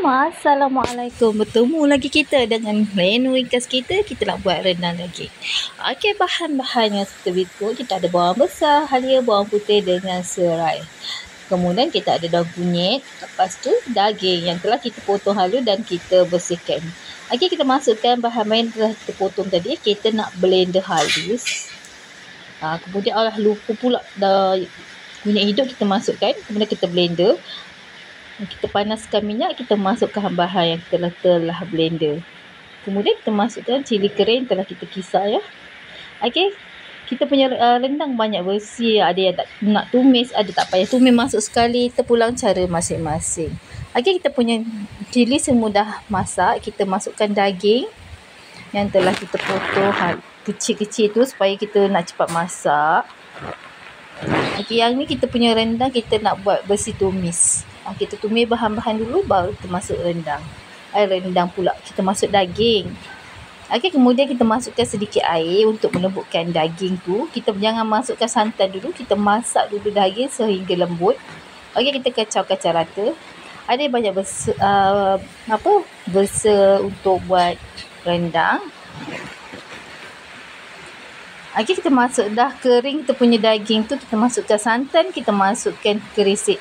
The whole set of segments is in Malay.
Assalamualaikum. Bertemu lagi kita dengan menu ringkas kita. Kita nak buat rendang daging. Okey, bahan-bahannya seperti berikut. Kita ada bawang besar, halia, bawang putih dengan serai. Kemudian kita ada daun kunyit. Lepas tu daging yang telah kita potong halus dan kita bersihkan. Okey, kita masukkan bahan-bahan yang telah kita potong tadi. Kita nak blender halus. Kemudian lupa pula kunyit hidup kita masukkan. Kemudian kita blender. Kita panaskan minyak, kita masukkan bahan yang telah blender. Kemudian kita masukkan cili kering telah kita kisar ya. Okey. Kita punya rendang banyak versi. Ada yang tak nak tumis, ada tak payah tumis, masuk sekali. Terpulang cara masing-masing. Okey, kita punya cili semua dah masak. Kita masukkan daging yang telah kita potong kecil-kecil tu supaya kita nak cepat masak. Okey, yang ni kita punya rendang kita nak buat versi tumis. Kita tumis bahan-bahan dulu baru kita masuk rendang. Rendang pula kita masuk daging. Okey, kemudian kita masukkan sedikit air untuk melembutkan daging tu. Kita jangan masukkan santan dulu, kita masak dulu daging sehingga lembut. Okey, kita kacau-kacau rata. Ada banyak versi untuk buat rendang. Okey, kita masuk dah kering kita punya daging tu, kita masukkan santan, kita masukkan kerisik.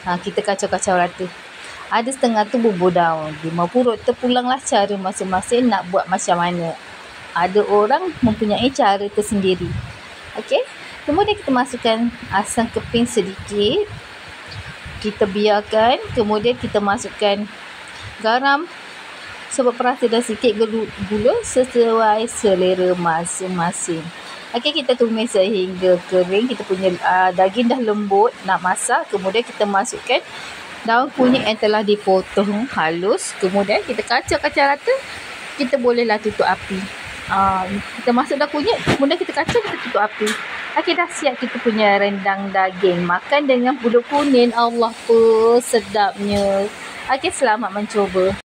Kita kacau-kacau rata. Ada setengah tu bubur daun. 5 purut. Terpulanglah cara masing-masing nak buat macam mana. Ada orang mempunyai cara tersendiri. Okey. Kemudian kita masukkan asam keping sedikit. Kita biarkan. Kemudian kita masukkan garam sebab perasa dan sikit gula sesuai selera masing-masing. Okey, kita tumis sehingga kering. Kita punya daging dah lembut, nak masak. Kemudian kita masukkan daun kunyit yang telah dipotong halus. Kemudian kita kacau-kacau rata. Kita bolehlah tutup api. Kita masuk dah kunyit, kemudian kita kacau, kita tutup api. Okey, dah siap kita punya rendang daging. Makan dengan pulut kuning. Allah, sedapnya. Okey, selamat mencuba.